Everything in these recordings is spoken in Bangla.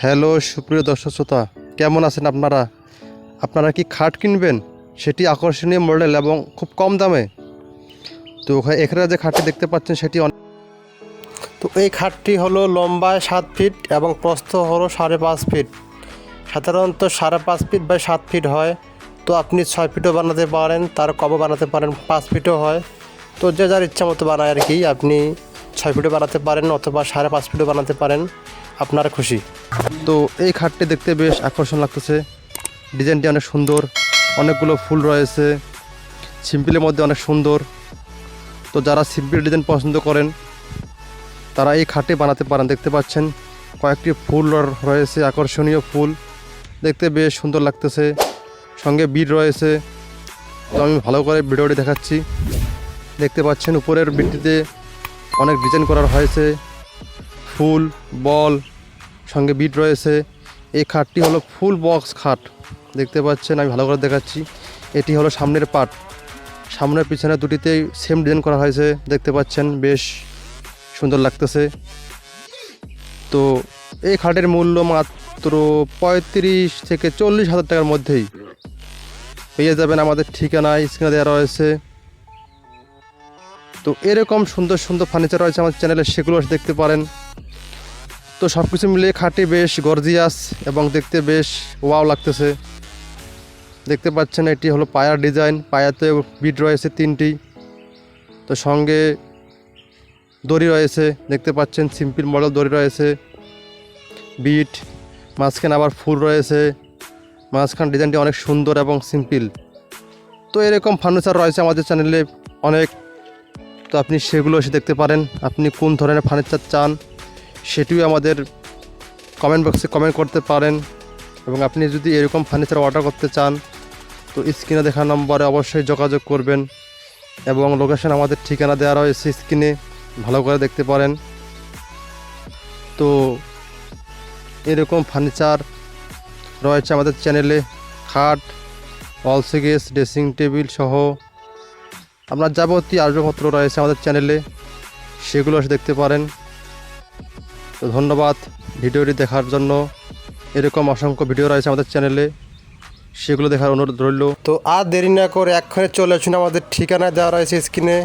হ্যালো সুপ্রিয় দর্শক শ্রোতা, কেমন আছেন আপনারা? আপনারা কি খাট কিনবেন, সেটি আকর্ষণীয় মডেল এবং খুব কম দামে? তো এখানে যে খাটটি দেখতে পাচ্ছেন সেটি তো এই খাটটি হলো লম্বায় 7 ফিট এবং প্রস্থ হলো 5.5 ফিট। সাধারণত 5.5 ফিট বাই 7 ফিট হয়। তো আপনি 6 ফিটও বানাতে পারেন, তার কমও বানাতে পারেন, 5 ফিটও হয়। তো যে যার ইচ্ছা মতো বানায় আর কি। আপনি 6 ফিটও বানাতে পারেন অথবা 5.5 ফিটও বানাতে পারেন, আপনার খুশি। তো এই খাটটি দেখতে বেশ আকর্ষণ লাগতেছে, ডিজাইনটি অনেক সুন্দর, অনেকগুলো ফুল রয়েছে, সিম্পলের মধ্যে অনেক সুন্দর। তো যারা সিম্পল ডিজাইন পছন্দ করেন তারা এই খাটটি বানাতে পারেন। দেখতে পাচ্ছেন কয়েকটি ফুল রয়েছে, আকর্ষণীয় ফুল, দেখতে বেশ সুন্দর লাগতেছে, সঙ্গে বিট রয়েছে। তো আমি ভালো করে ভিডিওটি দেখাচ্ছি। দেখতে পাচ্ছেন উপরের বিটটিতে অনেক ডিজাইন করা হয়েছে, ফুল, বল, সঙ্গে বিট রয়েছে। এই খাটটি হলো ফুল বক্স খাট, দেখতে পাচ্ছেন। আমি ভালো করে দেখাচ্ছি। এটি হলো সামনের পার্ট, সামনের পিছনে দুটিতেই সেম ডিজাইন করা হয়েছে, দেখতে পাচ্ছেন, বেশ সুন্দর লাগতেছে। তো এই খাটের মূল্য মাত্র 35 থেকে 40 হাজার টাকার মধ্যেই পেয়ে যাবেন। আমাদের ঠিকানায় স্ক্রিনে দেওয়া রয়েছে। তো এরকম সুন্দর সুন্দর ফার্নিচার রয়েছে আমাদের চ্যানেলে, সেগুলো দেখতে পারেন। তো সব কিছু মিলিয়ে খাটটি বেশ গর্জিয়াস এবং দেখতে বেশ ওয়াও লাগতেছে। দেখতে পাচ্ছেন এটি হলো পায়ার ডিজাইন, পায়াতে বিট রয়েছে 3টি। তো সঙ্গে দড়ি রয়েছে, দেখতে পাচ্ছেন সিম্পল মডেল দড়ি রয়েছে, বিট, মাঝখানে আবার ফুল রয়েছে, মাঝখান ডিজাইনটি অনেক সুন্দর এবং সিম্পল। তো এরকম ফার্নিচার রয়েছে আমাদের চ্যানেলে অনেক। তো আপনি সেগুলো এসে দেখতে পারেন। আপনি কোন ধরনের ফার্নিচার চান সেটিও আমাদের কমেন্ট বক্সে কমেন্ট করতে পারেন। এবং আপনি যদি এরকম ফার্নিচার অর্ডার করতে চান তো স্ক্রিনে দেখা নম্বরে অবশ্যই যোগাযোগ করবেন, এবং লোকেশন আমাদের ঠিকানা দেওয়া রয়েছে স্ক্রিনে, ভালো করে দেখতে পারেন। তো এরকম ফার্নিচার রয়েছে আমাদের চ্যানেলে, খাট, ওয়াল শোকেস, ড্রেসিং টেবিল সহ আপনার যাবতীয় আসবাবপত্র রয়েছে আমাদের চ্যানেলে, সেগুলো এসে দেখতে পারেন। তো ধন্যবাদ ভিডিওটি দেখার জন্য। এরকম অসংখ্য ভিডিও রয়েছে আমাদের চ্যানেলে, সেগুলো দেখার অনুরোধ রইল। তো আর দেরি না করে এক্ষণে চলে আসুন, আমাদের ঠিকানায় দেওয়া রয়েছে স্ক্রিনে,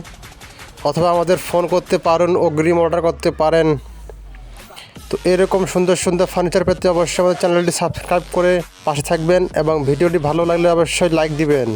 অথবা আমাদের ফোন করতে পারেন, অগ্রিম অর্ডার করতে পারেন। তো এরকম সুন্দর সুন্দর ফার্নিচার পেতে অবশ্যই আমাদের চ্যানেলটি সাবস্ক্রাইব করে পাশে থাকবেন, এবং ভিডিওটি ভালো লাগলে অবশ্যই লাইক দিবেন।